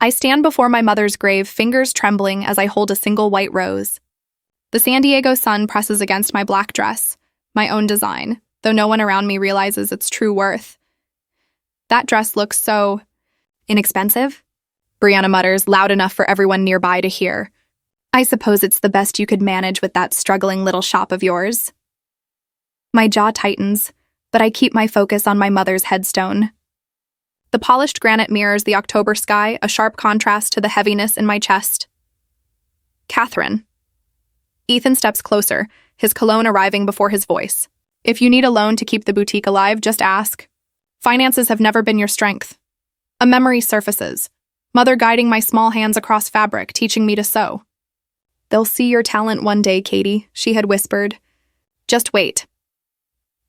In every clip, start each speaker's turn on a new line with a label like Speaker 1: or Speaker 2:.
Speaker 1: I stand before my mother's grave, fingers trembling as I hold a single white rose. The San Diego sun presses against my black dress, my own design, though no one around me realizes its true worth. That dress looks so inexpensive, Brianna mutters, loud enough for everyone nearby to hear. I suppose it's the best you could manage with that struggling little shop of yours. My jaw tightens, but I keep my focus on my mother's headstone. The polished granite mirrors the October sky, a sharp contrast to the heaviness in my chest. Catherine. Ethan steps closer, his cologne arriving before his voice. If you need a loan to keep the boutique alive, just ask. Finances have never been your strength. A memory surfaces, mother guiding my small hands across fabric, teaching me to sew. They'll see your talent one day, Katie, she had whispered. Just wait.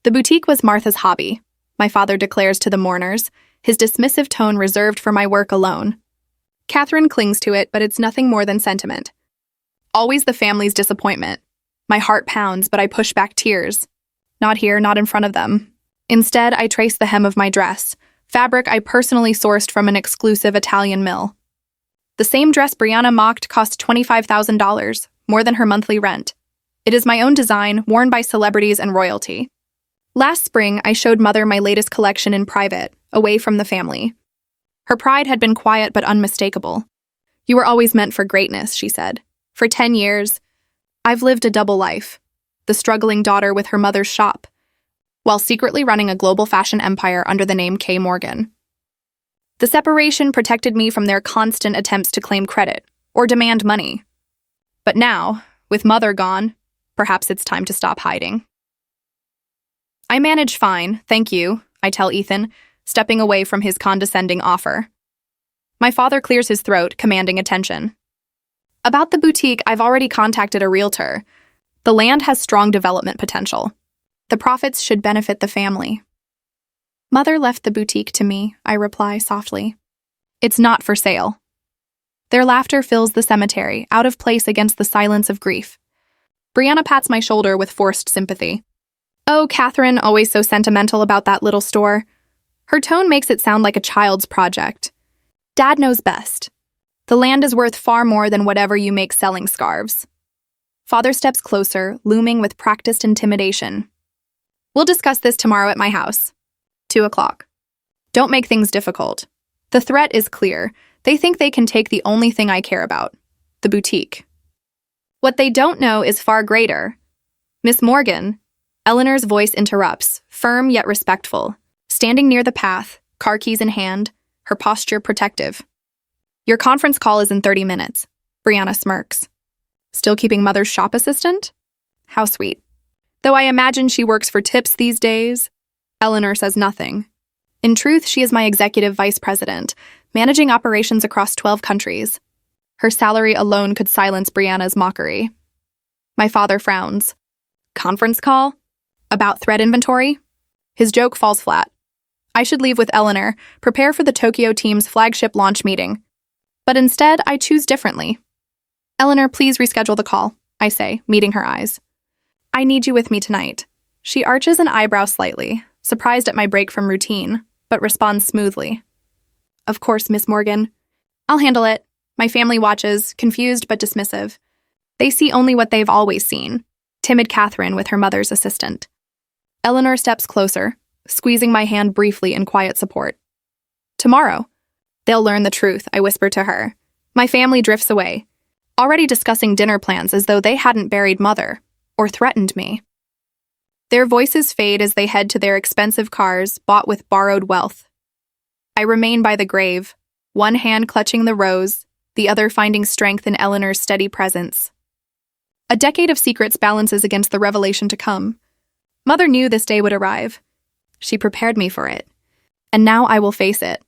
Speaker 1: The boutique was Martha's hobby, my father declares to the mourners, his dismissive tone reserved for my work alone. Catherine clings to it, but it's nothing more than sentiment. Always the family's disappointment. My heart pounds, but I push back tears. Not here, not in front of them. Instead, I trace the hem of my dress, fabric I personally sourced from an exclusive Italian mill. The same dress Brianna mocked cost $25,000, more than her monthly rent. It is my own design, worn by celebrities and royalty. Last spring, I showed Mother my latest collection in private, away from the family. Her pride had been quiet but unmistakable. You were always meant for greatness, she said. For 10 years, I've lived a double life. The struggling daughter with her mother's shop, while secretly running a global fashion empire under the name K. Morgan. The separation protected me from their constant attempts to claim credit or demand money. But now, with Mother gone, perhaps it's time to stop hiding. I manage fine, thank you, I tell Ethan, stepping away from his condescending offer. My father clears his throat, commanding attention. About the boutique, I've already contacted a realtor. The land has strong development potential. The profits should benefit the family. Mother left the boutique to me, I reply softly. It's not for sale. Their laughter fills the cemetery, out of place against the silence of grief. Brianna pats my shoulder with forced sympathy. Oh, Catherine, always so sentimental about that little store. Her tone makes it sound like a child's project. Dad knows best. The land is worth far more than whatever you make selling scarves. Father steps closer, looming with practiced intimidation. We'll discuss this tomorrow at my house. 2:00. Don't make things difficult. The threat is clear. They think they can take the only thing I care about, the boutique. What they don't know is far greater. Miss Morgan, Eleanor's voice interrupts, firm yet respectful, standing near the path, car keys in hand, her posture protective. Your conference call is in 30 minutes, Brianna smirks. Still keeping Mother's shop assistant? How sweet. Though I imagine she works for tips these days, Eleanor says nothing. In truth, she is my executive vice president, managing operations across 12 countries. Her salary alone could silence Brianna's mockery. My father frowns. Conference call? About thread inventory? His joke falls flat. I should leave with Eleanor, prepare for the Tokyo team's flagship launch meeting. But instead, I choose differently. Eleanor, please reschedule the call, I say, meeting her eyes. I need you with me tonight. She arches an eyebrow slightly, surprised at my break from routine, but responds smoothly. Of course, Miss Morgan. I'll handle it. My family watches, confused but dismissive. They see only what they've always seen, timid Catherine with her mother's assistant. Eleanor steps closer, squeezing my hand briefly in quiet support. Tomorrow, they'll learn the truth, I whisper to her. My family drifts away, already discussing dinner plans as though they hadn't buried Mother, or threatened me. Their voices fade as they head to their expensive cars, bought with borrowed wealth. I remain by the grave, one hand clutching the rose, the other finding strength in Eleanor's steady presence. A decade of secrets balances against the revelation to come. Mother knew this day would arrive. She prepared me for it, and now I will face it.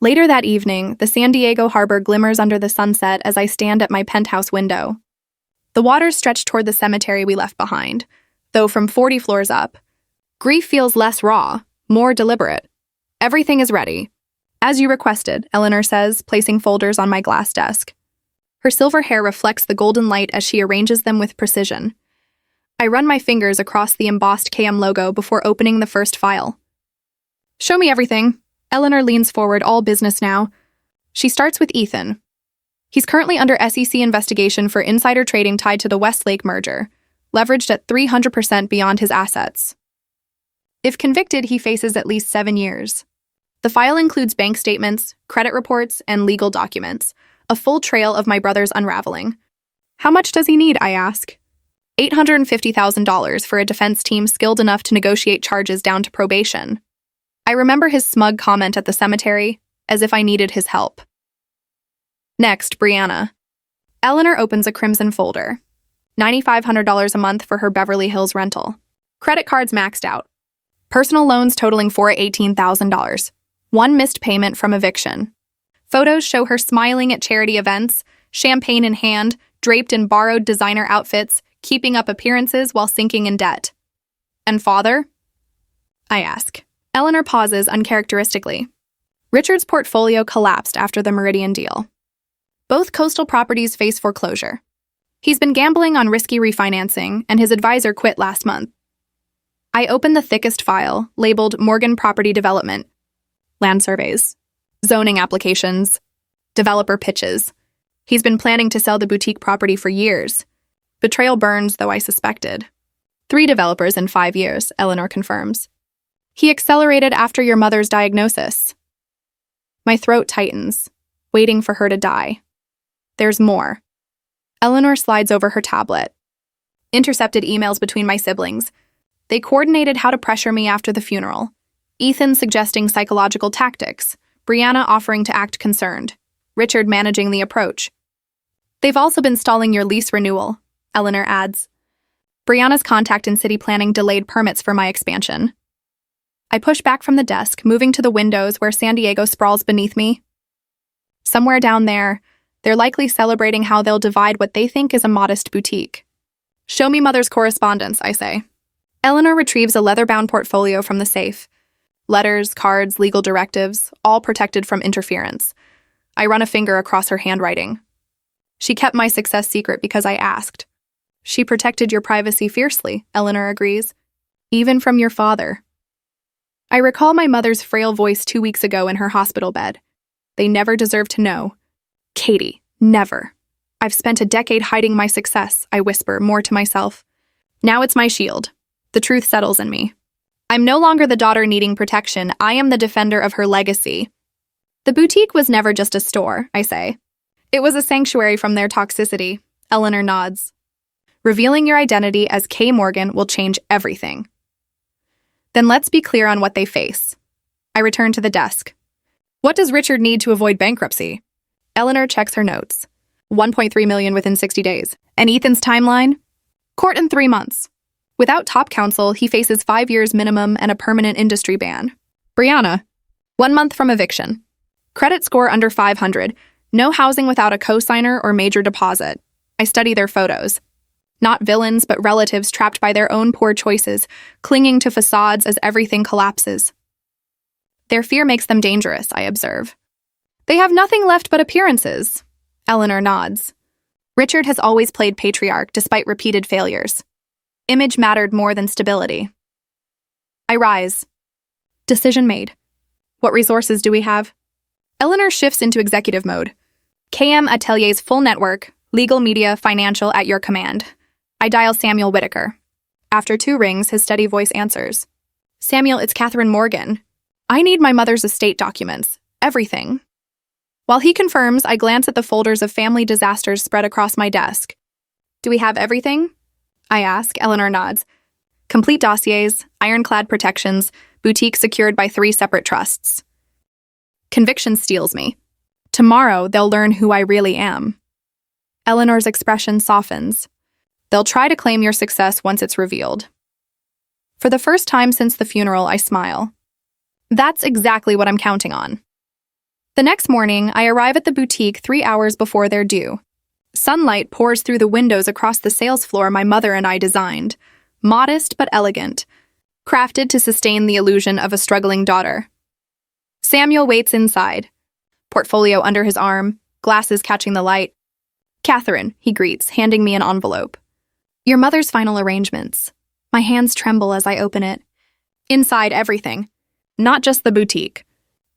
Speaker 1: Later that evening, the San Diego harbor glimmers under the sunset as I stand at my penthouse window. The waters stretch toward the cemetery we left behind, though from 40 floors up. Grief feels less raw, more deliberate. Everything is ready. As you requested, Eleanor says, placing folders on my glass desk. Her silver hair reflects the golden light as she arranges them with precision. I run my fingers across the embossed KM logo before opening the first file. Show me everything. Eleanor leans forward, all business now. She starts with Ethan. He's currently under SEC investigation for insider trading tied to the Westlake merger, leveraged at 300% beyond his assets. If convicted, he faces at least 7 years. The file includes bank statements, credit reports, and legal documents, a full trail of my brother's unraveling. How much does he need, I ask? $850,000 for a defense team skilled enough to negotiate charges down to probation. I remember his smug comment at the cemetery, as if I needed his help. Next, Brianna. Eleanor opens a crimson folder. $9,500 a month for her Beverly Hills rental. Credit cards maxed out. Personal loans totaling $18,000. One missed payment from eviction. Photos show her smiling at charity events, champagne in hand, draped in borrowed designer outfits, keeping up appearances while sinking in debt. And father? I ask. Eleanor pauses uncharacteristically. Richard's portfolio collapsed after the Meridian deal. Both coastal properties face foreclosure. He's been gambling on risky refinancing, and his advisor quit last month. I open the thickest file, labeled Morgan Property Development. Land surveys, zoning applications, developer pitches. He's been planning to sell the boutique property for years. Betrayal burns, though I suspected. 3 developers in 5 years, Eleanor confirms. He accelerated after your mother's diagnosis. My throat tightens, waiting for her to die. There's more. Eleanor slides over her tablet. Intercepted emails between my siblings. They coordinated how to pressure me after the funeral. Ethan suggesting psychological tactics, Brianna offering to act concerned, Richard managing the approach. They've also been stalling your lease renewal, Eleanor adds. Brianna's contact in city planning delayed permits for my expansion. I push back from the desk, moving to the windows where San Diego sprawls beneath me. Somewhere down there, they're likely celebrating how they'll divide what they think is a modest boutique. Show me mother's correspondence, I say. Eleanor retrieves a leather-bound portfolio from the safe. Letters, cards, legal directives, all protected from interference. I run a finger across her handwriting. She kept my success secret because I asked. She protected your privacy fiercely, Eleanor agrees. Even from your father. I recall my mother's frail voice 2 weeks ago in her hospital bed. They never deserved to know. Katie, never. I've spent a decade hiding my success, I whisper, more to myself. Now it's my shield. The truth settles in me. I'm no longer the daughter needing protection. I am the defender of her legacy. The boutique was never just a store, I say. It was a sanctuary from their toxicity. Eleanor nods. Revealing your identity as Kay Morgan will change everything. Then let's be clear on what they face. I return to the desk. What does Richard need to avoid bankruptcy? Eleanor checks her notes. $1.3 million within 60 days. And Ethan's timeline? Court in 3 months. Without top counsel, he faces 5 years minimum and a permanent industry ban. Brianna, 1 month from eviction. Credit score under 500. No housing without a cosigner or major deposit. I study their photos. Not villains, but relatives trapped by their own poor choices, clinging to facades as everything collapses. Their fear makes them dangerous, I observe. They have nothing left but appearances. Eleanor nods. Richard has always played patriarch despite repeated failures. Image mattered more than stability. I rise. Decision made. What resources do we have? Eleanor shifts into executive mode. KM Atelier's full network, legal, media, financial at your command. I dial Samuel Whitaker. After 2 rings, his steady voice answers. Samuel, it's Catherine Morgan. I need my mother's estate documents. Everything. While he confirms, I glance at the folders of family disasters spread across my desk. Do we have everything? I ask. Eleanor nods. Complete dossiers, ironclad protections, boutique secured by 3 separate trusts. Conviction steals me. Tomorrow, they'll learn who I really am. Eleanor's expression softens. They'll try to claim your success once it's revealed. For the first time since the funeral, I smile. That's exactly what I'm counting on. The next morning, I arrive at the boutique 3 hours before they're due. Sunlight pours through the windows across the sales floor my mother and I designed. Modest but elegant. Crafted to sustain the illusion of a struggling daughter. Samuel waits inside. Portfolio under his arm, glasses catching the light. Catherine, he greets, handing me an envelope. Your mother's final arrangements. My hands tremble as I open it. Inside, everything. Not just the boutique.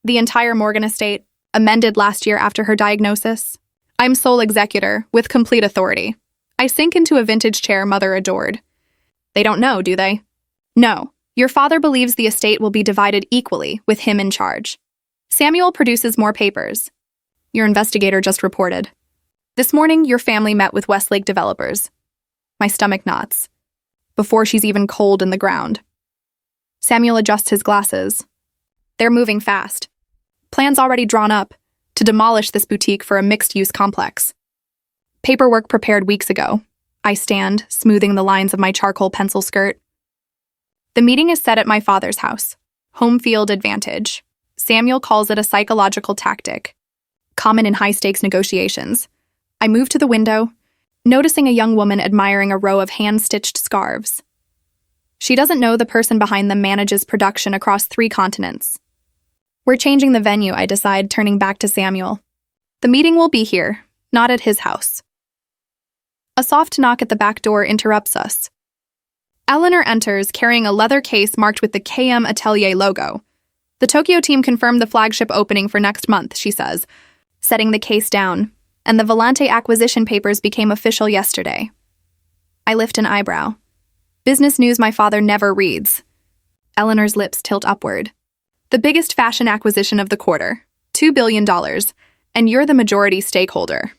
Speaker 1: The entire Morgan estate, amended last year after her diagnosis. I'm sole executor, with complete authority. I sink into a vintage chair mother adored. They don't know, do they? No. Your father believes the estate will be divided equally, with him in charge. Samuel produces more papers. Your investigator just reported. This morning, your family met with Westlake developers. My stomach knots. Before she's even cold in the ground. Samuel adjusts his glasses. They're moving fast. Plans already drawn up to demolish this boutique for a mixed-use complex. Paperwork prepared weeks ago. I stand, smoothing the lines of my charcoal pencil skirt. The meeting is set at my father's house. Home field advantage. Samuel calls it a psychological tactic, common in high-stakes negotiations. I move to the window, noticing a young woman admiring a row of hand-stitched scarves. She doesn't know the person behind them manages production across 3 continents. We're changing the venue, I decide, turning back to Samuel. The meeting will be here, not at his house. A soft knock at the back door interrupts us. Eleanor enters, carrying a leather case marked with the KM Atelier logo. The Tokyo team confirmed the flagship opening for next month, she says, setting the case down, and the Volante acquisition papers became official yesterday. I lift an eyebrow. Business news my father never reads. Eleanor's lips tilt upward. The biggest fashion acquisition of the quarter, $2 billion, and you're the majority stakeholder.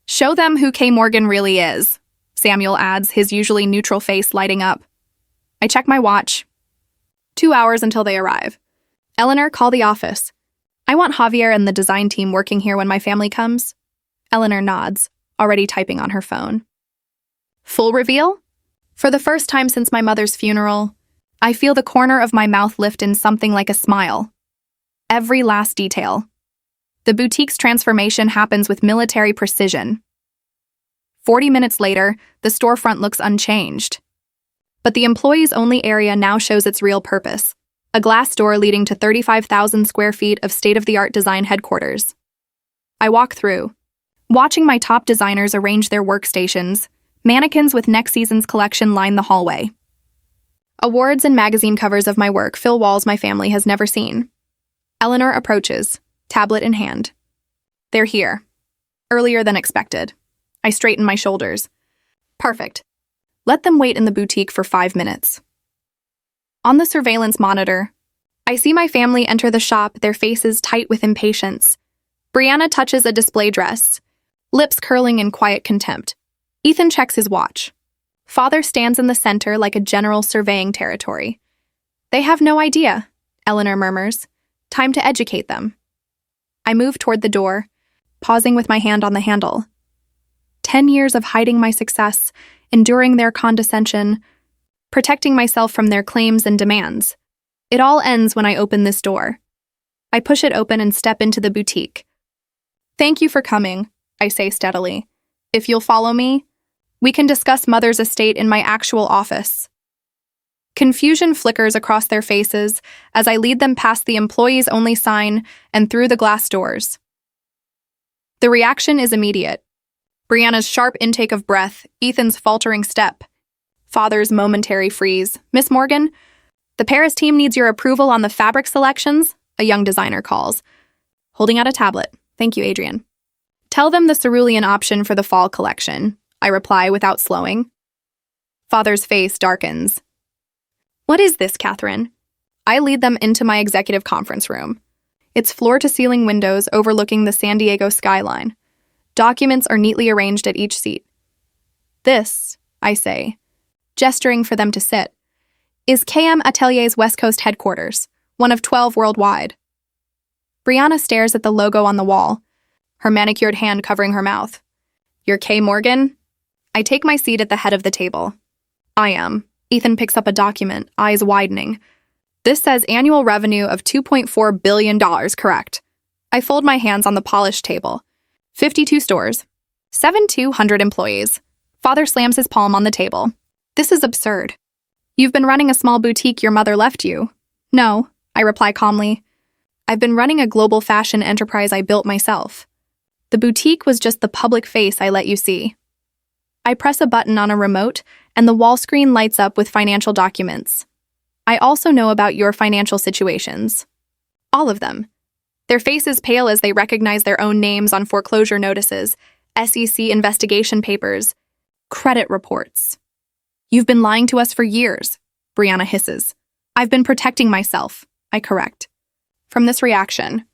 Speaker 1: Show them who K. Morgan really is, Samuel adds, his usually neutral face lighting up. I check my watch. 2 hours until they arrive. Eleanor, call the office. I want Javier and the design team working here when my family comes. Eleanor nods, already typing on her phone. Full reveal? For the first time since my mother's funeral, I feel the corner of my mouth lift in something like a smile. Every last detail. The boutique's transformation happens with military precision. 40 minutes later, the storefront looks unchanged. But the employees-only area now shows its real purpose, a glass door leading to 35,000 square feet of state-of-the-art design headquarters. I walk through, watching my top designers arrange their workstations. Mannequins with next season's collection line the hallway. Awards and magazine covers of my work fill walls my family has never seen. Eleanor approaches, tablet in hand. They're here. Earlier than expected. I straighten my shoulders. Perfect. Let them wait in the boutique for 5 minutes. On the surveillance monitor, I see my family enter the shop, their faces tight with impatience. Brianna touches a display dress, lips curling in quiet contempt. Ethan checks his watch. Father stands in the center like a general surveying territory. They have no idea, Eleanor murmurs. Time to educate them. I move toward the door, pausing with my hand on the handle. 10 years of hiding my success, enduring their condescension, protecting myself from their claims and demands. It all ends when I open this door. I push it open and step into the boutique. Thank you for coming, I say steadily. If you'll follow me, we can discuss Mother's estate in my actual office. Confusion flickers across their faces as I lead them past the employees-only sign and through the glass doors. The reaction is immediate. Brianna's sharp intake of breath, Ethan's faltering step, Father's momentary freeze. Miss Morgan, the Paris team needs your approval on the fabric selections, a young designer calls, holding out a tablet. Thank you, Adrian. Tell them the cerulean option for the fall collection, I reply without slowing. Father's face darkens. What is this, Catherine? I lead them into my executive conference room. Its floor-to-ceiling windows overlooking the San Diego skyline. Documents are neatly arranged at each seat. This, I say, gesturing for them to sit, is KM Atelier's West Coast headquarters, one of 12 worldwide. Brianna stares at the logo on the wall, her manicured hand covering her mouth. You're K. Morgan? I take my seat at the head of the table. I am. Ethan picks up a document, eyes widening. This says annual revenue of $2.4 billion, correct. I fold my hands on the polished table. 52 stores. 7,200 employees. Father slams his palm on the table. This is absurd. You've been running a small boutique your mother left you. No, I reply calmly. I've been running a global fashion enterprise I built myself. The boutique was just the public face I let you see. I press a button on a remote, and the wall screen lights up with financial documents. I also know about your financial situations. All of them. Their faces pale as they recognize their own names on foreclosure notices, SEC investigation papers, credit reports. You've been lying to us for years, Brianna hisses. I've been protecting myself, I correct. From this reaction,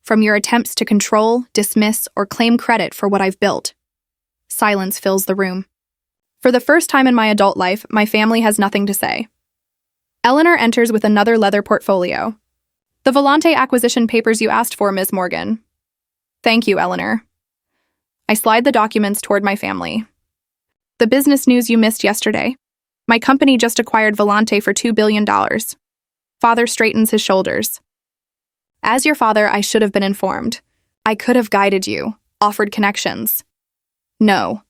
Speaker 1: from your attempts to control, dismiss, or claim credit for what I've built. Silence fills the room. For the first time in my adult life, my family has nothing to say. Eleanor enters with another leather portfolio. The Volante acquisition papers you asked for, Ms. Morgan. Thank you, Eleanor. I slide the documents toward my family. The business news you missed yesterday. My company just acquired Volante for $2 billion. Father straightens his shoulders. As your father, I should have been informed. I could have guided you, offered connections. No,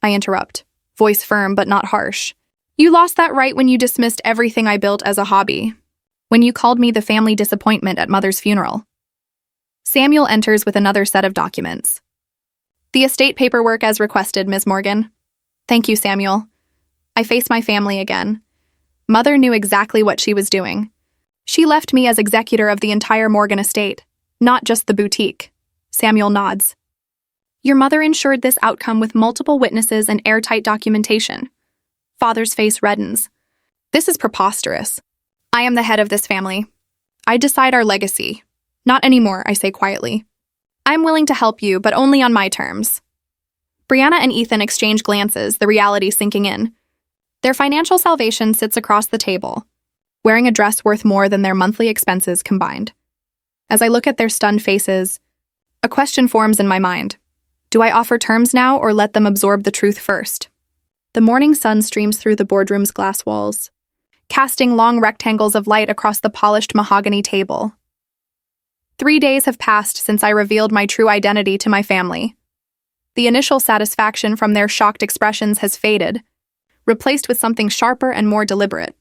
Speaker 1: I interrupt, voice firm but not harsh. You lost that right when you dismissed everything I built as a hobby. When you called me the family disappointment at Mother's funeral. Samuel enters with another set of documents. The estate paperwork as requested, Ms. Morgan. Thank you, Samuel. I face my family again. Mother knew exactly what she was doing. She left me as executor of the entire Morgan estate, not just the boutique. Samuel nods. Your mother ensured this outcome with multiple witnesses and airtight documentation. Father's face reddens. This is preposterous. I am the head of this family. I decide our legacy. Not anymore, I say quietly. I'm willing to help you, but only on my terms. Brianna and Ethan exchange glances, the reality sinking in. Their financial salvation sits across the table, wearing a dress worth more than their monthly expenses combined. As I look at their stunned faces, a question forms in my mind. Do I offer terms now or let them absorb the truth first? The morning sun streams through the boardroom's glass walls, casting long rectangles of light across the polished mahogany table. 3 days have passed since I revealed my true identity to my family. The initial satisfaction from their shocked expressions has faded, replaced with something sharper and more deliberate.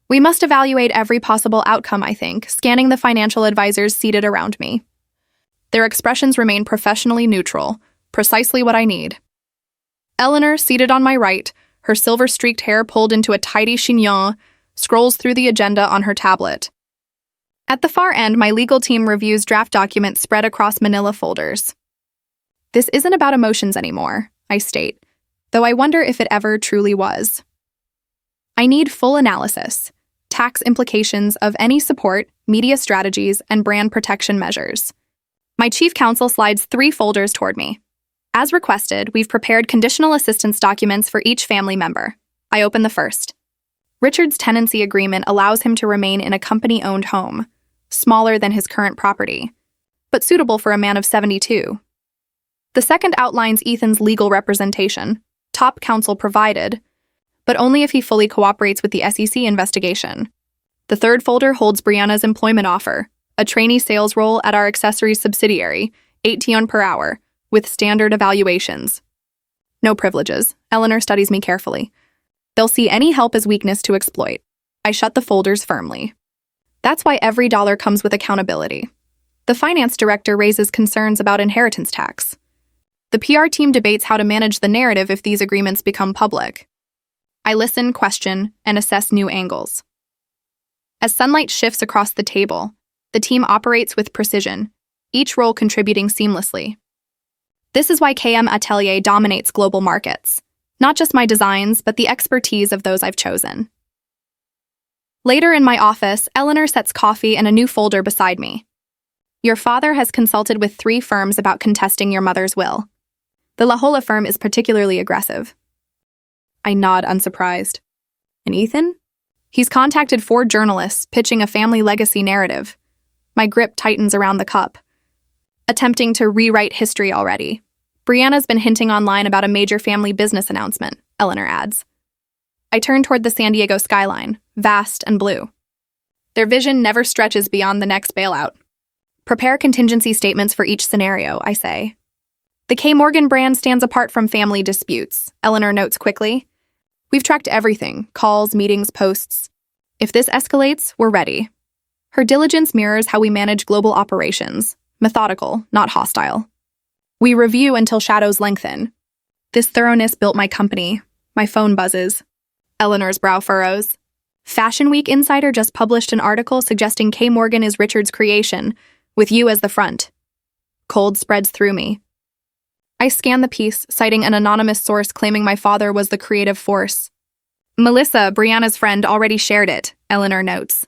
Speaker 1: We must evaluate every possible outcome, I think, scanning the financial advisors seated around me. Their expressions remain professionally neutral, precisely what I need. Eleanor, seated on my right, her silver-streaked hair pulled into a tidy chignon, scrolls through the agenda on her tablet. At the far end, my legal team reviews draft documents spread across manila folders. This isn't about emotions anymore, I state, though I wonder if it ever truly was. I need full analysis, tax implications of any support, media strategies, and brand protection measures. My chief counsel slides 3 folders toward me. As requested, we've prepared conditional assistance documents for each family member. I open the first. Richard's tenancy agreement allows him to remain in a company-owned home, smaller than his current property, but suitable for a man of 72. The second outlines Ethan's legal representation, top counsel provided, but only if he fully cooperates with the SEC investigation. The third folder holds Brianna's employment offer, a trainee sales role at our accessories subsidiary, $18 per hour, with standard evaluations. No privileges. Eleanor studies me carefully. They'll see any help as weakness to exploit. I shut the folders firmly. That's why every dollar comes with accountability. The finance director raises concerns about inheritance tax. The PR team debates how to manage the narrative if these agreements become public. I listen, question, and assess new angles. As sunlight shifts across the table, the team operates with precision, each role contributing seamlessly. This is why KM Atelier dominates global markets. Not just my designs, but the expertise of those I've chosen. Later in my office, Eleanor sets coffee and a new folder beside me. Your father has consulted with 3 firms about contesting your mother's will. The La Jolla firm is particularly aggressive. I nod unsurprised. And Ethan? He's contacted 4 journalists pitching a family legacy narrative. My grip tightens around the cup. Attempting to rewrite history already. Brianna's been hinting online about a major family business announcement, Eleanor adds. I turn toward the San Diego skyline, vast and blue. Their vision never stretches beyond the next bailout. Prepare contingency statements for each scenario, I say. The K. Morgan brand stands apart from family disputes, Eleanor notes quickly. We've tracked everything, calls, meetings, posts. If this escalates, we're ready. Her diligence mirrors how we manage global operations, methodical, not hostile. We review until shadows lengthen. This thoroughness built my company. My phone buzzes. Eleanor's brow furrows. Fashion Week Insider just published an article suggesting K. Morgan is Richard's creation, with you as the front. Cold spreads through me. I scan the piece, citing an anonymous source claiming my father was the creative force. Melissa, Brianna's friend, already shared it, Eleanor notes.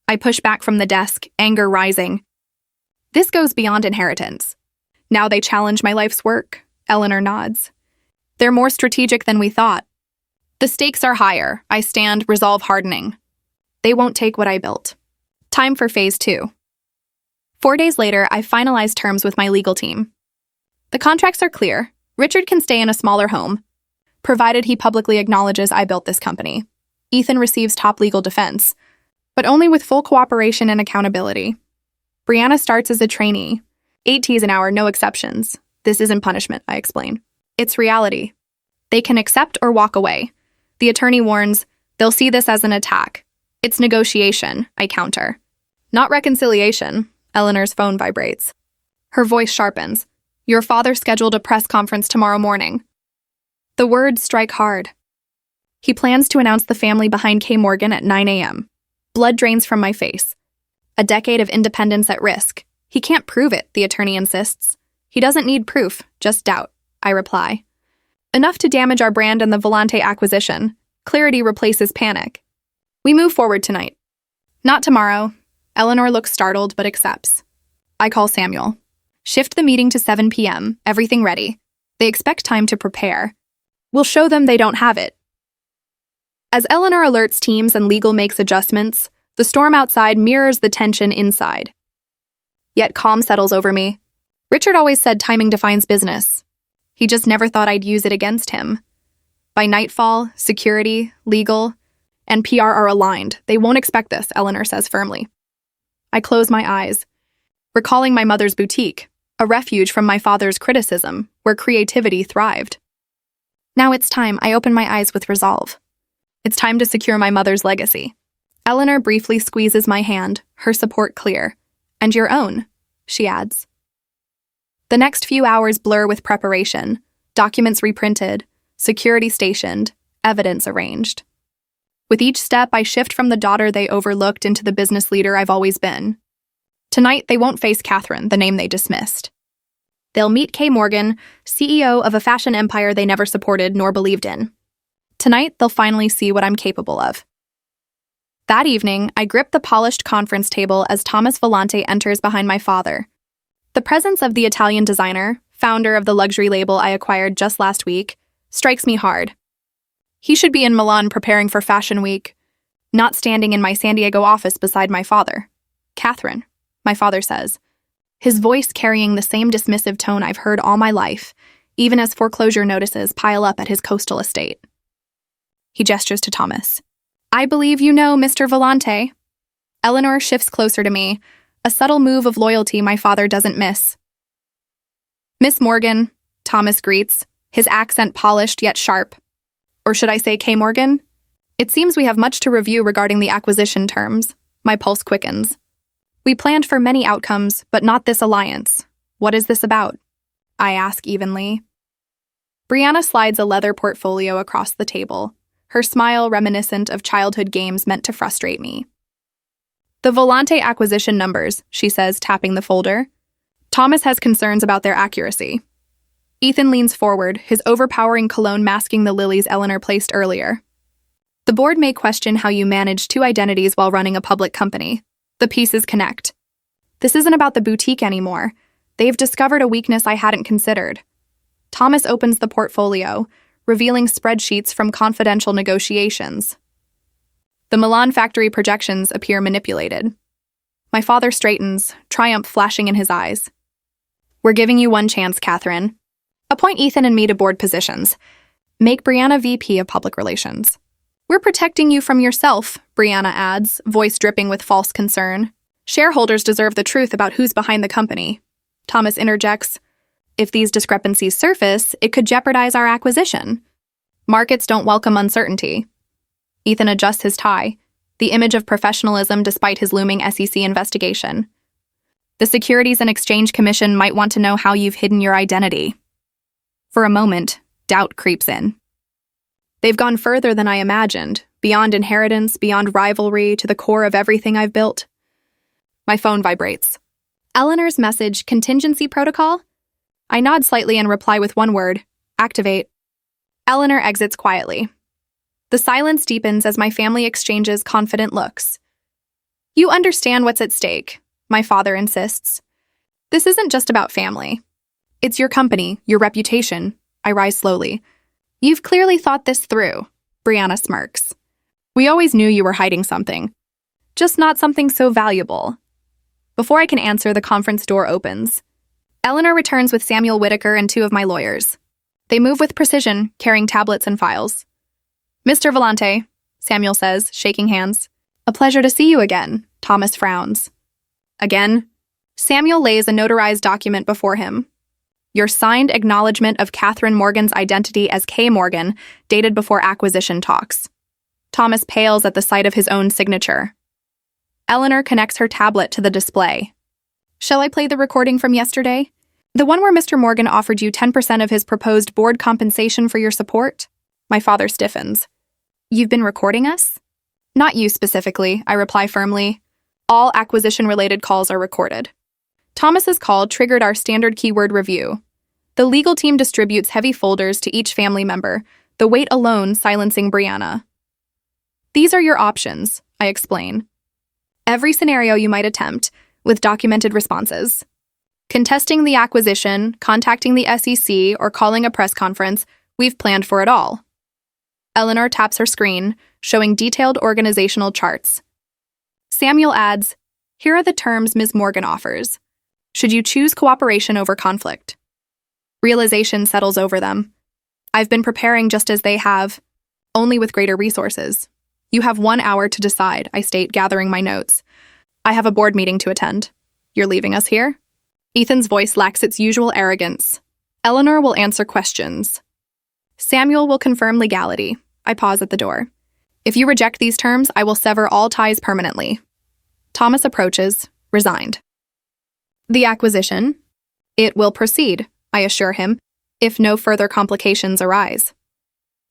Speaker 1: I push back from the desk, anger rising. This goes beyond inheritance. Now they challenge my life's work, Eleanor nods. They're more strategic than we thought. The stakes are higher, I stand, resolve hardening. They won't take what I built. Time for phase 2. 4 days later, I finalized terms with my legal team. The contracts are clear. Richard can stay in a smaller home, provided he publicly acknowledges I built this company. Ethan receives top legal defense, but only with full cooperation and accountability. Brianna starts as a trainee. 8 Ts an hour, no exceptions. This isn't punishment, I explain. It's reality. They can accept or walk away. The attorney warns, they'll see this as an attack. It's negotiation, I counter. Not reconciliation. Eleanor's phone vibrates. Her voice sharpens. Your father scheduled a press conference tomorrow morning. The words strike hard. He plans to announce the family behind K. Morgan at 9 a.m. Blood drains from my face. A decade of independence at risk. He can't prove it, the attorney insists. He doesn't need proof, just doubt, I reply. Enough to damage our brand and the Volante acquisition. Clarity replaces panic. We move forward tonight. Not tomorrow. Eleanor looks startled but accepts. I call Samuel. Shift the meeting to 7 p.m., everything ready. They expect time to prepare. We'll show them they don't have it. As Eleanor alerts teams and legal makes adjustments, the storm outside mirrors the tension inside. Yet calm settles over me. Richard always said timing defines business. He just never thought I'd use it against him. By nightfall, security, legal, and PR are aligned. They won't expect this, Eleanor says firmly. I close my eyes, recalling my mother's boutique, a refuge from my father's criticism, where creativity thrived. Now it's time. I open my eyes with resolve. It's time to secure my mother's legacy. Eleanor briefly squeezes my hand, her support clear. And your own, she adds. The next few hours blur with preparation, documents reprinted, security stationed, evidence arranged. With each step, I shift from the daughter they overlooked into the business leader I've always been. Tonight, they won't face Catherine, the name they dismissed. They'll meet K. Morgan, CEO of a fashion empire they never supported nor believed in. Tonight, they'll finally see what I'm capable of. That evening, I grip the polished conference table as Thomas Volante enters behind my father. The presence of the Italian designer, founder of the luxury label I acquired just last week, strikes me hard. He should be in Milan preparing for Fashion Week, not standing in my San Diego office beside my father. Catherine, my father says, his voice carrying the same dismissive tone I've heard all my life, even as foreclosure notices pile up at his coastal estate. He gestures to Thomas. I believe you know Mr. Volante. Eleanor shifts closer to me, a subtle move of loyalty my father doesn't miss. Miss Morgan, Thomas greets, his accent polished yet sharp. Or should I say K. Morgan? It seems we have much to review regarding the acquisition terms. My pulse quickens. We planned for many outcomes, but not this alliance. What is this about? I ask evenly. Brianna slides a leather portfolio across the table, her smile reminiscent of childhood games meant to frustrate me. The Volante acquisition numbers, she says, tapping the folder. Thomas has concerns about their accuracy. Ethan leans forward, his overpowering cologne masking the lilies Eleanor placed earlier. The board may question how you manage 2 identities while running a public company. The pieces connect. This isn't about the boutique anymore. They've discovered a weakness I hadn't considered. Thomas opens the portfolio, revealing spreadsheets from confidential negotiations. The Milan factory projections appear manipulated. My father straightens, triumph flashing in his eyes. We're giving you one chance, Catherine. Appoint Ethan and me to board positions. Make Brianna VP of Public Relations. We're protecting you from yourself, Brianna adds, voice dripping with false concern. Shareholders deserve the truth about who's behind the company. Thomas interjects, if these discrepancies surface, it could jeopardize our acquisition. Markets don't welcome uncertainty. Ethan adjusts his tie, the image of professionalism despite his looming SEC investigation. The Securities and Exchange Commission might want to know how you've hidden your identity. For a moment, doubt creeps in. They've gone further than I imagined, beyond inheritance, beyond rivalry, to the core of everything I've built. My phone vibrates. Eleanor's message, contingency protocol? I nod slightly and reply with one word, activate. Eleanor exits quietly. The silence deepens as my family exchanges confident looks. You understand what's at stake, my father insists. This isn't just about family. It's your company, your reputation. I rise slowly. You've clearly thought this through, Brianna smirks. We always knew you were hiding something. Just not something so valuable. Before I can answer, the conference door opens. Eleanor returns with Samuel Whitaker and two of my lawyers. They move with precision, carrying tablets and files. Mr. Vellante, Samuel says, shaking hands. A pleasure to see you again, Thomas frowns. Again? Samuel lays a notarized document before him. Your signed acknowledgement of Catherine Morgan's identity as Kay Morgan, dated before acquisition talks. Thomas pales at the sight of his own signature. Eleanor connects her tablet to the display. Shall I play the recording from yesterday? The one where Mr. Morgan offered you 10% of his proposed board compensation for your support? My father stiffens. You've been recording us? Not you specifically, I reply firmly. All acquisition-related calls are recorded. Thomas's call triggered our standard keyword review. The legal team distributes heavy folders to each family member, the weight alone silencing Brianna. These are your options, I explain. Every scenario you might attempt, with documented responses. Contesting the acquisition, contacting the SEC, or calling a press conference, we've planned for it all. Eleanor taps her screen, showing detailed organizational charts. Samuel adds, here are the terms Ms. Morgan offers. Should you choose cooperation over conflict? Realization settles over them. I've been preparing just as they have, only with greater resources. You have 1 hour to decide, I state, gathering my notes. I have a board meeting to attend. You're leaving us here? Ethan's voice lacks its usual arrogance. Eleanor will answer questions. Samuel will confirm legality. I pause at the door. If you reject these terms, I will sever all ties permanently. Thomas approaches, resigned. The acquisition? It will proceed, I assure him, if no further complications arise.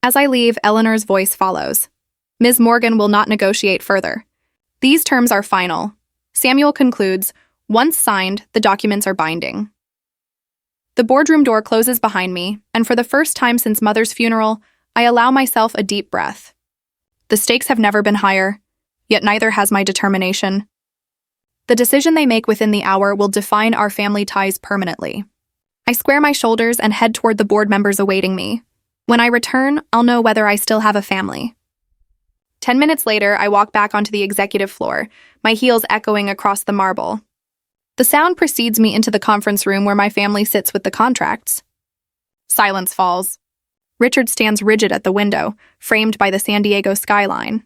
Speaker 1: As I leave, Eleanor's voice follows. Ms. Morgan will not negotiate further. These terms are final. Samuel concludes, once signed, the documents are binding. The boardroom door closes behind me, and for the first time since Mother's funeral, I allow myself a deep breath. The stakes have never been higher, yet neither has my determination. The decision they make within the hour will define our family ties permanently. I square my shoulders and head toward the board members awaiting me. When I return, I'll know whether I still have a family. 10 minutes later, I walk back onto the executive floor, my heels echoing across the marble. The sound precedes me into the conference room where my family sits with the contracts. Silence falls. Richard stands rigid at the window, framed by the San Diego skyline.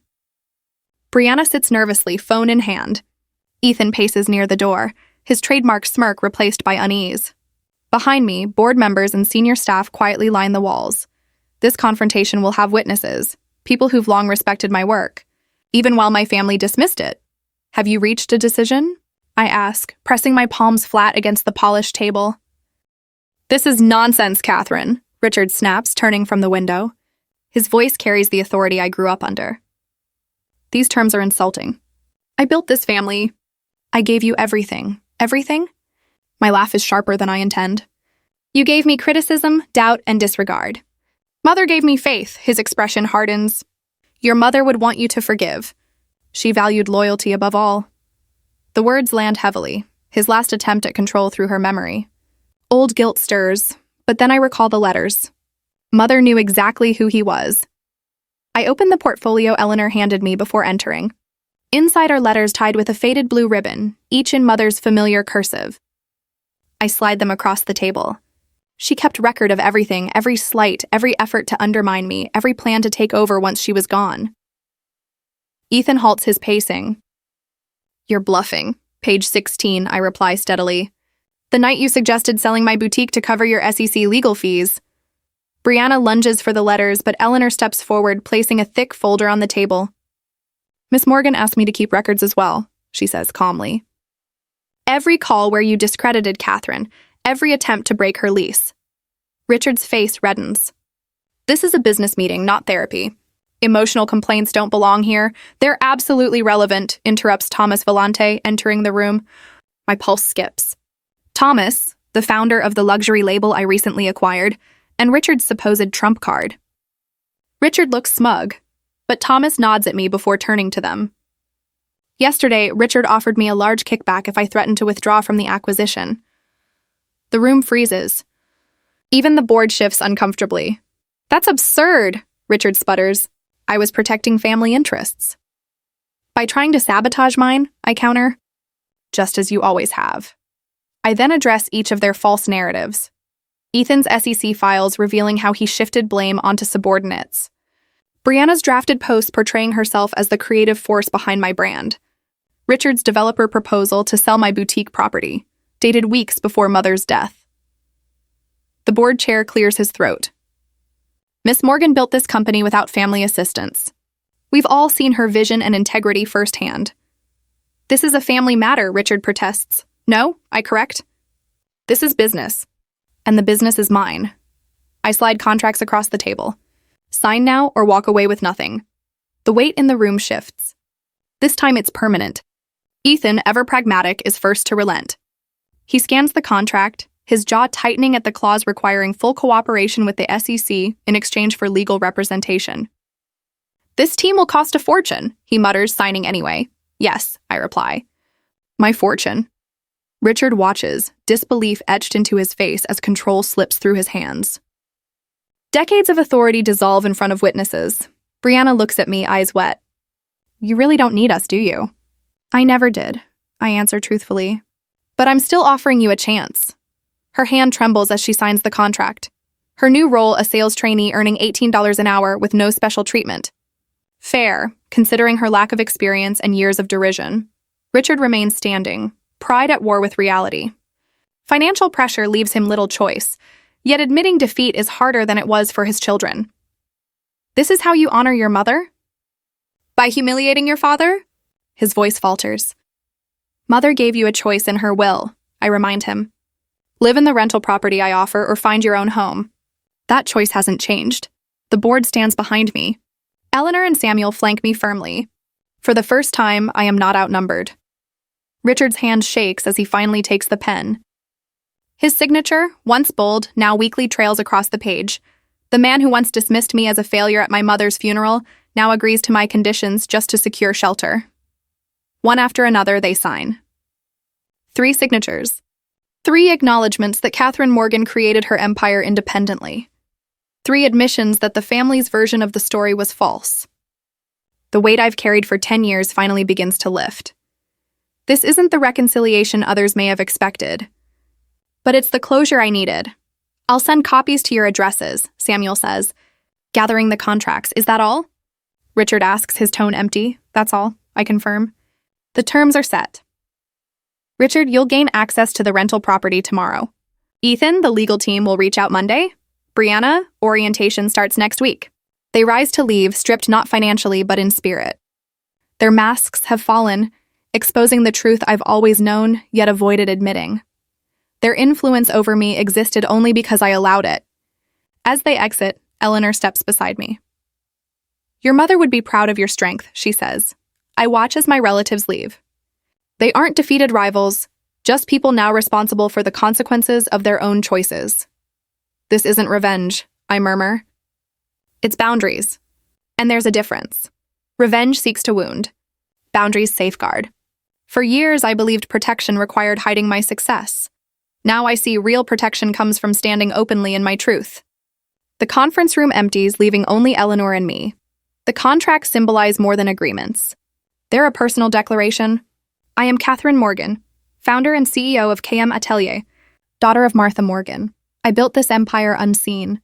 Speaker 1: Brianna sits nervously, phone in hand. Ethan paces near the door, his trademark smirk replaced by unease. Behind me, board members and senior staff quietly line the walls. This confrontation will have witnesses, people who've long respected my work, even while my family dismissed it. Have you reached a decision? I ask, pressing my palms flat against the polished table. This is nonsense, Catherine, Richard snaps, turning from the window. His voice carries the authority I grew up under. These terms are insulting. I built this family. I gave you everything. Everything? My laugh is sharper than I intend. You gave me criticism, doubt, and disregard. Mother gave me faith, his expression hardens. Your mother would want you to forgive. She valued loyalty above all. The words land heavily, his last attempt at control through her memory. Old guilt stirs, but then I recall the letters. Mother knew exactly who he was. I opened the portfolio Eleanor handed me before entering. Inside are letters tied with a faded blue ribbon, each in Mother's familiar cursive. I slide them across the table. She kept record of everything, every slight, every effort to undermine me, every plan to take over once she was gone. Ethan halts his pacing. You're bluffing. Page 16, I reply steadily. The night you suggested selling my boutique to cover your SEC legal fees. Brianna lunges for the letters, but Eleanor steps forward, placing a thick folder on the table. Miss Morgan asked me to keep records as well, she says calmly. Every call where you discredited Catherine, every attempt to break her lease. Richard's face reddens. This is a business meeting, not therapy. Emotional complaints don't belong here. They're absolutely relevant, interrupts Thomas Vellante, entering the room. My pulse skips. Thomas, the founder of the luxury label I recently acquired, and Richard's supposed trump card. Richard looks smug, but Thomas nods at me before turning to them. Yesterday, Richard offered me a large kickback if I threatened to withdraw from the acquisition. The room freezes. Even the board shifts uncomfortably. That's absurd, Richard sputters. I was protecting family interests. By trying to sabotage mine, I counter. Just as you always have. I then address each of their false narratives. Ethan's SEC files revealing how he shifted blame onto subordinates. Brianna's drafted post portraying herself as the creative force behind my brand. Richard's developer proposal to sell my boutique property, dated weeks before Mother's death. The board chair clears his throat. Miss Morgan built this company without family assistance. We've all seen her vision and integrity firsthand. This is a family matter, Richard protests. No, I correct. This is business. And the business is mine. I slide contracts across the table. Sign now or walk away with nothing. The weight in the room shifts. This time it's permanent. Ethan, ever pragmatic, is first to relent. He scans the contract, his jaw tightening at the clause requiring full cooperation with the SEC in exchange for legal representation. This team will cost a fortune, he mutters, signing anyway. Yes, I reply. My fortune. Richard watches, disbelief etched into his face as control slips through his hands. Decades of authority dissolve in front of witnesses. Brianna looks at me, eyes wet. You really don't need us, do you? I never did, I answer truthfully. But I'm still offering you a chance. Her hand trembles as she signs the contract. Her new role, a sales trainee earning $18 an hour with no special treatment. Fair, considering her lack of experience and years of derision. Richard remains standing, pride at war with reality. Financial pressure leaves him little choice, yet admitting defeat is harder than it was for his children. This is how you honor your mother? By humiliating your father? His voice falters. Mother gave you a choice in her will, I remind him. Live in the rental property I offer or find your own home. That choice hasn't changed. The board stands behind me. Eleanor and Samuel flank me firmly. For the first time, I am not outnumbered. Richard's hand shakes as he finally takes the pen. His signature, once bold, now weakly trails across the page. The man who once dismissed me as a failure at my mother's funeral now agrees to my conditions just to secure shelter. One after another, they sign. 3 signatures. 3 acknowledgments that Catherine Morgan created her empire independently. 3 admissions that the family's version of the story was false. The weight I've carried for 10 years finally begins to lift. This isn't the reconciliation others may have expected, but it's the closure I needed. I'll send copies to your addresses, Samuel says. Gathering the contracts, is that all? Richard asks, his tone empty. That's all, I confirm. The terms are set. Richard, you'll gain access to the rental property tomorrow. Ethan, the legal team, will reach out Monday. Brianna, orientation starts next week. They rise to leave, stripped not financially but in spirit. Their masks have fallen, exposing the truth I've always known, yet avoided admitting. Their influence over me existed only because I allowed it. As they exit, Eleanor steps beside me. Your mother would be proud of your strength, she says. I watch as my relatives leave. They aren't defeated rivals, just people now responsible for the consequences of their own choices. This isn't revenge, I murmur. It's boundaries. And there's a difference. Revenge seeks to wound. Boundaries safeguard. For years, I believed protection required hiding my success. Now I see real protection comes from standing openly in my truth. The conference room empties, leaving only Eleanor and me. The contracts symbolize more than agreements. They're a personal declaration. I am Catherine Morgan, founder and CEO of KM Atelier, daughter of Martha Morgan. I built this empire unseen,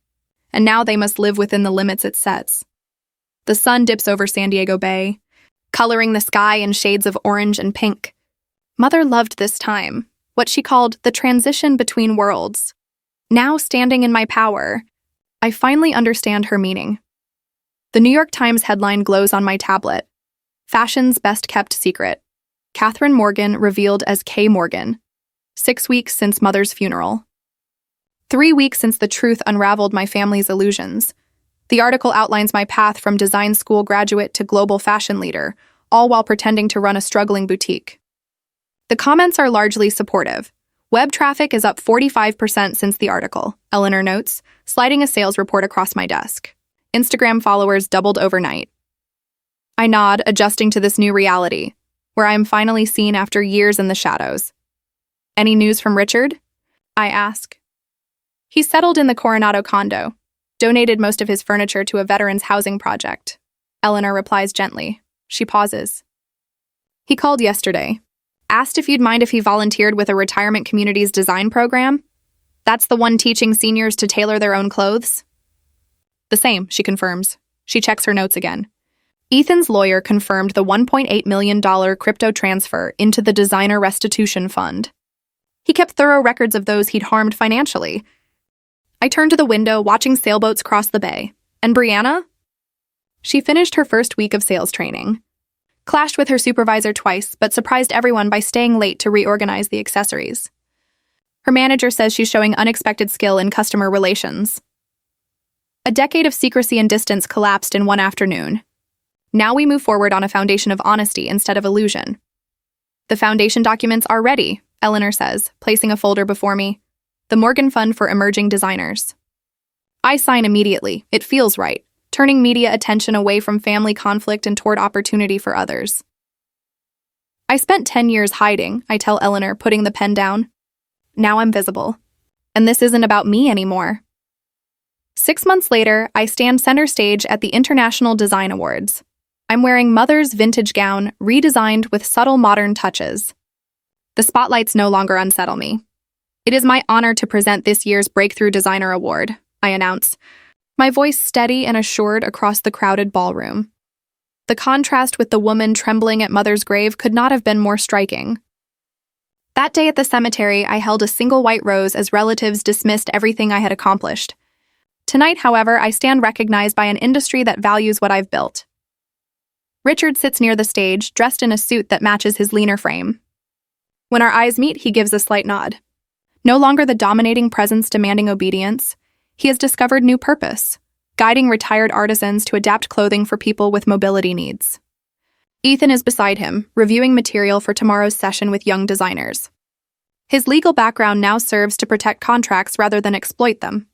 Speaker 1: and now they must live within the limits it sets. The sun dips over San Diego Bay, coloring the sky in shades of orange and pink. Mother loved this time, what she called the transition between worlds. Now standing in my power, I finally understand her meaning. The New York Times headline glows on my tablet. Fashion's best kept secret. Catherine Morgan revealed as K. Morgan. 6 weeks since Mother's funeral. 3 weeks since the truth unraveled my family's illusions. The article outlines my path from design school graduate to global fashion leader, all while pretending to run a struggling boutique. The comments are largely supportive. Web traffic is up 45% since the article, Eleanor notes, sliding a sales report across my desk. Instagram followers doubled overnight. I nod, adjusting to this new reality, where I am finally seen after years in the shadows. Any news from Richard? I ask. He's settled in the Coronado condo, donated most of his furniture to a veterans housing project. Eleanor replies gently. She pauses. He called yesterday. Asked if you'd mind if he volunteered with a retirement community's design program. That's the one teaching seniors to tailor their own clothes. The same, she confirms. She checks her notes again. Ethan's lawyer confirmed the $1.8 million crypto transfer into the designer restitution fund. He kept thorough records of those he'd harmed financially. I turned to the window, watching sailboats cross the bay. And Brianna? She finished her first week of sales training. Clashed with her supervisor twice, but surprised everyone by staying late to reorganize the accessories. Her manager says she's showing unexpected skill in customer relations. A decade of secrecy and distance collapsed in one afternoon. Now we move forward on a foundation of honesty instead of illusion. The foundation documents are ready, Eleanor says, placing a folder before me. The Morgan Fund for Emerging Designers. I sign immediately. It feels right, turning media attention away from family conflict and toward opportunity for others. I spent 10 years hiding, I tell Eleanor, putting the pen down. Now I'm visible. And this isn't about me anymore. 6 months later, I stand center stage at the International Design Awards. I'm wearing Mother's vintage gown, redesigned with subtle modern touches. The spotlights no longer unsettle me. It is my honor to present this year's Breakthrough Designer Award, I announce, my voice steady and assured across the crowded ballroom. The contrast with the woman trembling at Mother's grave could not have been more striking. That day at the cemetery, I held a single white rose as relatives dismissed everything I had accomplished. Tonight, however, I stand recognized by an industry that values what I've built. Richard sits near the stage, dressed in a suit that matches his leaner frame. When our eyes meet, he gives a slight nod. No longer the dominating presence demanding obedience, he has discovered new purpose, guiding retired artisans to adapt clothing for people with mobility needs. Ethan is beside him, reviewing material for tomorrow's session with young designers. His legal background now serves to protect contracts rather than exploit them.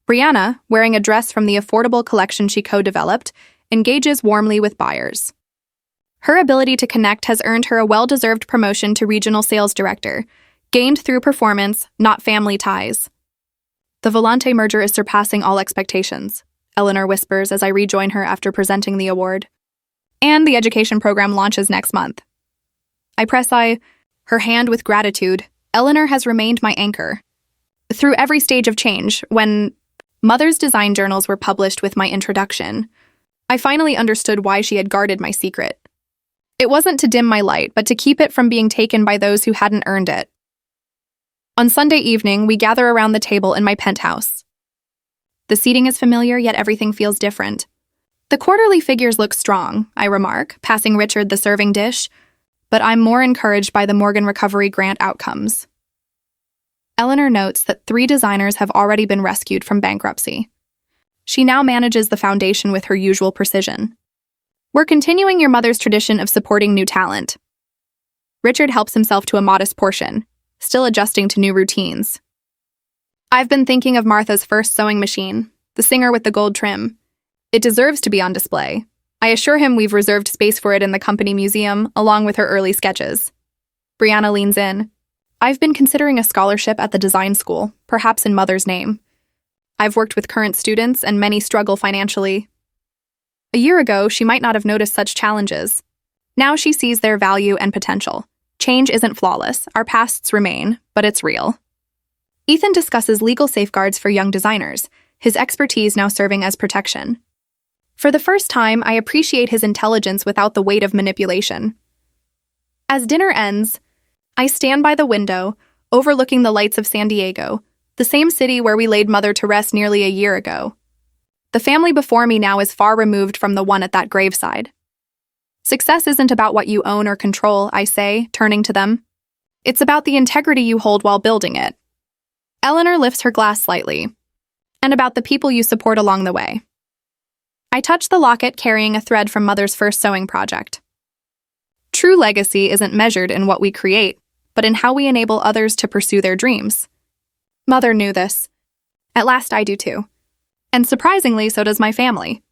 Speaker 1: Brianna, wearing a dress from the affordable collection she co-developed, engages warmly with buyers. Her ability to connect has earned her a well-deserved promotion to regional sales director, gained through performance, not family ties. The Volante merger is surpassing all expectations, Eleanor whispers as I rejoin her after presenting the award. And the education program launches next month. I press her hand with gratitude. Eleanor has remained my anchor. Through every stage of change, when Mother's design journals were published with my introduction, I finally understood why she had guarded my secret. It wasn't to dim my light, but to keep it from being taken by those who hadn't earned it. On Sunday evening, we gather around the table in my penthouse. The seating is familiar, yet everything feels different. The quarterly figures look strong, I remark, passing Richard the serving dish, but I'm more encouraged by the Morgan Recovery Grant outcomes. Eleanor notes that 3 designers have already been rescued from bankruptcy. She now manages the foundation with her usual precision. We're continuing your mother's tradition of supporting new talent. Richard helps himself to a modest portion, still adjusting to new routines. I've been thinking of Martha's first sewing machine, the singer with the gold trim. It deserves to be on display. I assure him we've reserved space for it in the company museum, along with her early sketches. Brianna leans in. I've been considering a scholarship at the design school, perhaps in Mother's name. I've worked with current students, and many struggle financially. A year ago, she might not have noticed such challenges. Now she sees their value and potential. Change isn't flawless, our pasts remain, but it's real. Ethan discusses legal safeguards for young designers, his expertise now serving as protection. For the first time, I appreciate his intelligence without the weight of manipulation. As dinner ends, I stand by the window, overlooking the lights of San Diego, the same city where we laid Mother to rest nearly a year ago. The family before me now is far removed from the one at that graveside. Success isn't about what you own or control, I say, turning to them. It's about the integrity you hold while building it. Eleanor lifts her glass slightly. And about the people you support along the way. I touch the locket carrying a thread from Mother's first sewing project. True legacy isn't measured in what we create, but in how we enable others to pursue their dreams. Mother knew this. At last I do too. And surprisingly, so does my family.